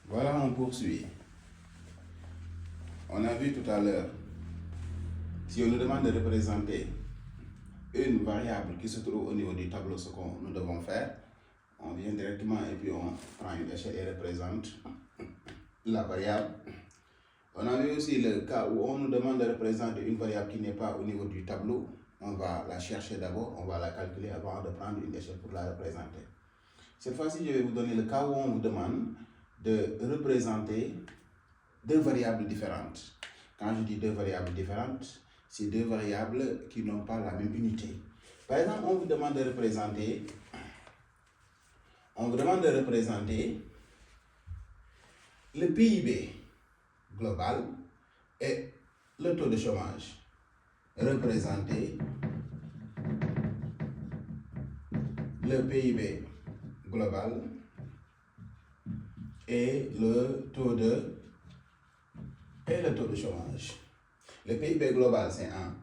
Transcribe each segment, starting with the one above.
Voilà, on poursuit. On a vu tout à l'heure, si on nous demande de représenter une variable qui se trouve au niveau du tableau, ce que nous devons faire, on vient directement et puis on prend une échelle et représente la variable. On a vu aussi le cas où on nous demande de représenter une variable qui n'est pas au niveau du tableau. On va la chercher d'abord, on va la calculer avant de prendre une échelle pour la représenter. Cette fois-ci, je vais vous donner le cas où on vous demande de représenter deux variables différentes. Quand je dis deux variables différentes, c'est deux variables qui n'ont pas la même unité. Par exemple, on vous demande de représenter le PIB global et le taux de chômage. Représenter le PIB global et le taux de chômage. Le PIB global, c'est 1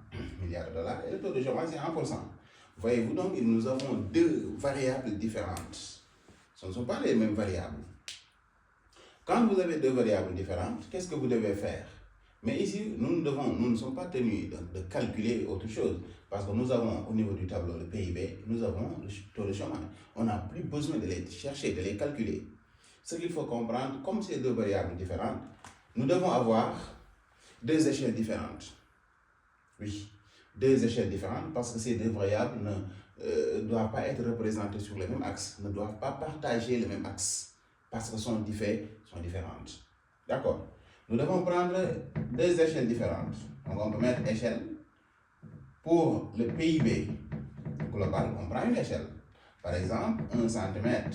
milliard de dollars et le taux de chômage, c'est 1%. Voyez-vous donc, nous avons deux variables différentes. Ce ne sont pas les mêmes variables. Quand vous avez deux variables différentes, qu'est-ce que vous devez faire? Mais ici, nous ne sommes pas tenus de calculer autre chose. Parce que nous avons au niveau du tableau le PIB, nous avons le taux de chômage. On n'a plus besoin de les chercher, de les calculer. Ce qu'il faut comprendre, comme ces deux variables différentes, nous devons avoir deux échelles différentes. Oui, deux échelles différentes parce que ces deux variables ne doivent pas être représentées sur le même axe, ne doivent pas partager le même axe parce que sont différentes. D'accord? Nous devons prendre deux échelles différentes. Donc on peut mettre échelle. Pour le PIB global, on prend une échelle. Par exemple, 1 cm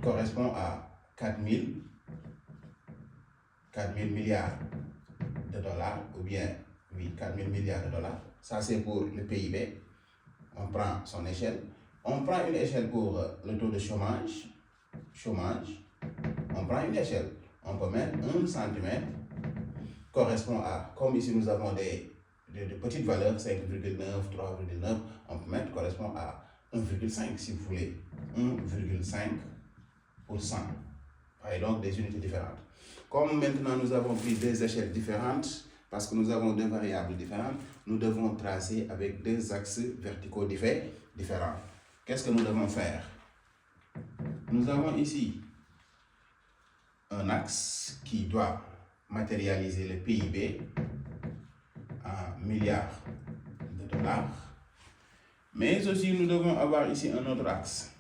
correspond à 4000 milliards de dollars, ou bien, oui, 4000 milliards de dollars. Ça, c'est pour le PIB. On prend son échelle. On prend une échelle pour le taux de chômage. On prend une échelle. On peut mettre 1 cm correspond à, comme ici nous avons des petites valeurs, 5,9, 3,9, on peut mettre correspond à 1,5 si vous voulez, 1,5%. Et donc des unités différentes. Comme maintenant nous avons pris deux échelles différentes, parce que nous avons deux variables différentes, nous devons tracer avec deux axes verticaux différents. Qu'est-ce que nous devons faire? Nous avons ici un axe qui doit matérialiser le PIB en milliards de dollars. Mais aussi, nous devons avoir ici un autre axe.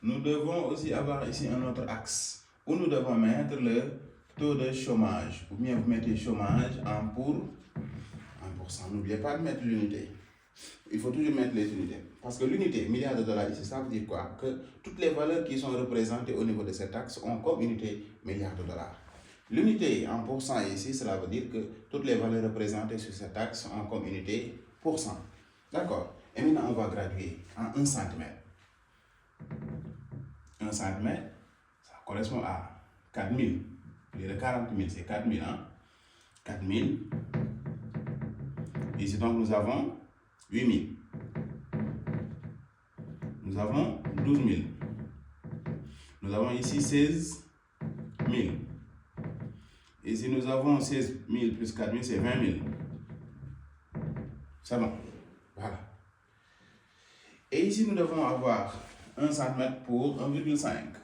Nous devons aussi avoir ici un autre axe où nous devons mettre le taux de chômage. Ou bien vous mettez chômage en pourcent. N'oubliez pas de mettre l'unité. Il faut toujours mettre les unités. Parce que l'unité, milliard de dollars ici, ça veut dire quoi? Que toutes les valeurs qui sont représentées au niveau de cet axe ont comme unité milliard de dollars. L'unité en pourcent ici, cela veut dire que toutes les valeurs représentées sur cet axe ont comme unité pourcent. D'accord? Et maintenant, on va graduer en 1 cm. 1 cm, ça correspond à 4000. Au lieu de 40 000, c'est 4000. Hein? 4000. Ici, donc, nous avons 8000. Nous avons 12 000. Nous avons ici 16 000. Ici, nous avons 16 000 plus 4 000, c'est 20 000. C'est bon. Voilà. Et ici, nous devons avoir 1 cm pour 1,5.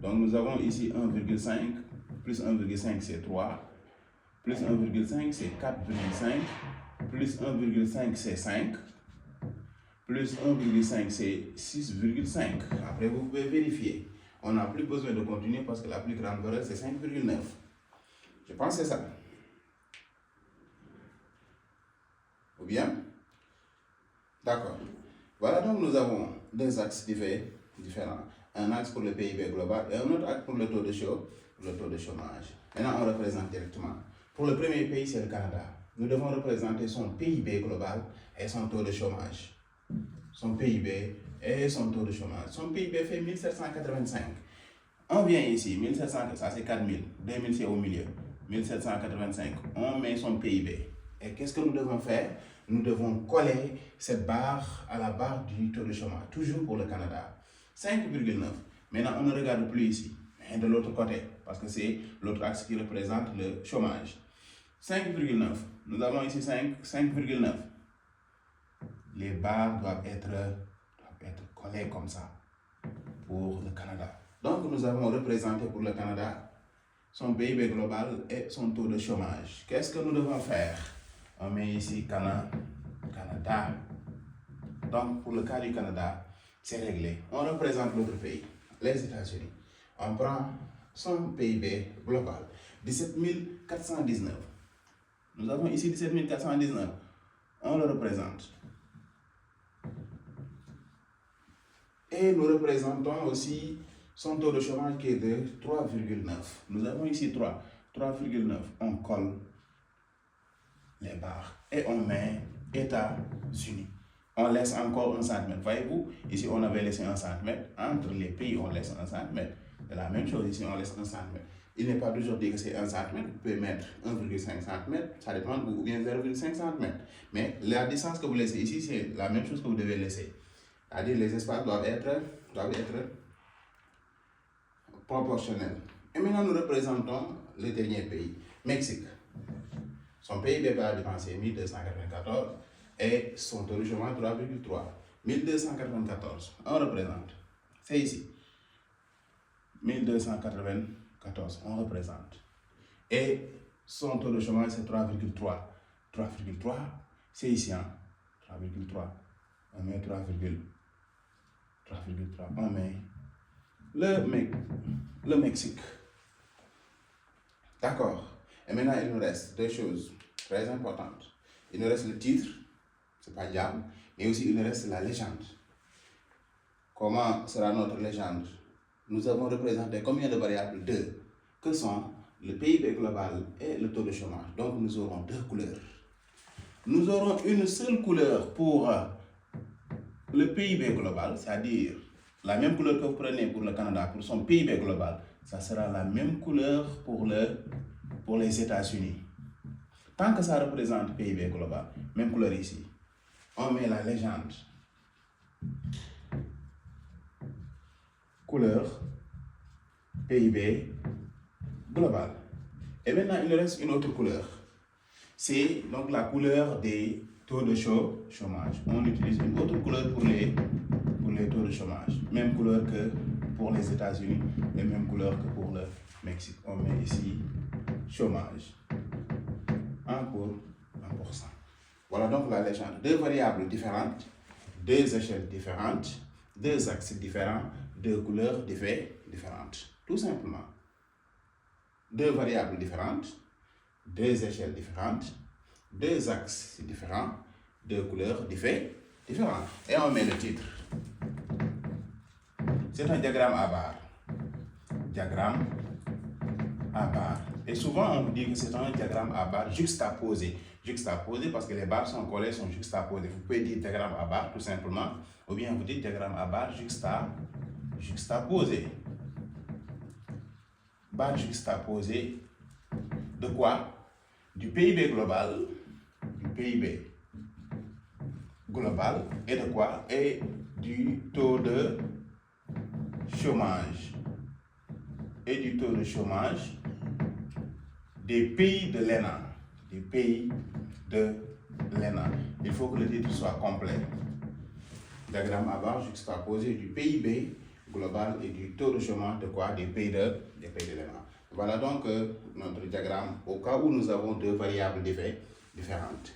Donc, nous avons ici 1,5 plus 1,5, c'est 3. Plus 1,5, c'est 4,5. Plus 1,5, c'est 5. Plus 1,5, c'est 6,5. Après, vous pouvez vérifier. On n'a plus besoin de continuer parce que la plus grande valeur, c'est 5,9. Je pense que c'est ça. Ou bien? D'accord. Voilà, donc nous avons deux axes différents. Un axe pour le PIB global et un autre axe pour le taux de chômage. Maintenant, on représente directement. Pour le premier pays, c'est le Canada. Nous devons représenter son PIB global et son taux de chômage. Son PIB et son taux de chômage. Son PIB fait 1785. On vient ici, 1700, ça c'est 4000. 2000 c'est au milieu. 1785. On met son PIB. Et qu'est-ce que nous devons faire? Nous devons coller cette barre à la barre du taux de chômage, toujours pour le Canada. 5,9. Maintenant, on ne regarde plus ici, mais de l'autre côté, parce que c'est l'autre axe qui représente le chômage. 5,9. Nous avons ici 5,9. Les barres doivent être collées comme ça pour le Canada. Donc, nous avons représenté pour le Canada son PIB global et son taux de chômage. Qu'est-ce que nous devons faire? On met ici Canada. Donc, pour le cas du Canada, c'est réglé. On représente l'autre pays, les États-Unis. On prend son PIB global, 17 419. Nous avons ici 17 419. On le représente. Et nous représentons aussi son taux de chômage qui est de 3,9. Nous avons ici 3,9. On colle les barres et on met États-Unis. On laisse encore 1 cm. Voyez-vous, ici on avait laissé 1 cm. Entre les pays, on laisse 1 cm. C'est la même chose ici, on laisse 1 cm. Il n'est pas toujours dit que c'est 1 cm. Vous pouvez mettre 1,5 cm. Ça dépend de vous, ou bien 0,5 cm. Mais la distance que vous laissez ici, c'est la même chose que vous devez laisser. C'est-à-dire les espaces doivent être proportionnels. Et maintenant, nous représentons le dernier pays, Mexique. Son PIB par habitant, c'est 1294 et son taux de chômage 3,3. 1294, on représente. C'est ici. 1294, on représente. Et son taux de chômage, c'est 3,3. 3,3, c'est ici, hein? 3,3. On met 3,3. On met le Mexique. D'accord. Et maintenant, il nous reste 2 choses très importantes. Il nous reste le titre, c'est pas diable, mais aussi il nous reste la légende. Comment sera notre légende? Nous avons représenté combien de variables? 2, que sont le PIB global et le taux de chômage. Donc nous aurons 2 couleurs. Nous aurons une seule couleur pour le PIB global, c'est-à-dire la même couleur que vous prenez pour le Canada, pour son PIB global, ça sera la même couleur pour les États-Unis. Tant que ça représente PIB global, même couleur ici. On met la légende. Couleur PIB global. Et maintenant, il reste une autre couleur. C'est donc la couleur des taux de chômage. On utilise une autre couleur pour les taux de chômage. Même couleur que pour les États-Unis et même couleur que pour le Mexique. On met ici chômage. 1%. Voilà donc la légende. 2 variables différentes, 2 échelles différentes, 2 axes différents, 2 couleurs différentes. Tout simplement. 2 variables différentes, 2 échelles différentes, 2 axes différents, 2 couleurs différentes. Et on met le titre. C'est un diagramme à barre. Diagramme à barre. Et souvent, on vous dit que c'est un diagramme à barre juxtaposé. Juxtaposé parce que les barres sont collées, sont juxtaposées. Vous pouvez dire diagramme à barre tout simplement, ou bien vous dites diagramme à barre juxtaposé. Barre juxtaposée de quoi? Du PIB global. Du PIB global. Et de quoi? Et du taux de chômage. Et du taux de chômage des pays de l'ENA. Des pays de l'ENA. Il faut que le titre soit complet. Diagramme à barre juxtaposé du PIB global et du taux de chômage de quoi? Des pays de l'ENA. Voilà donc notre diagramme au cas où nous avons 2 variables différentes.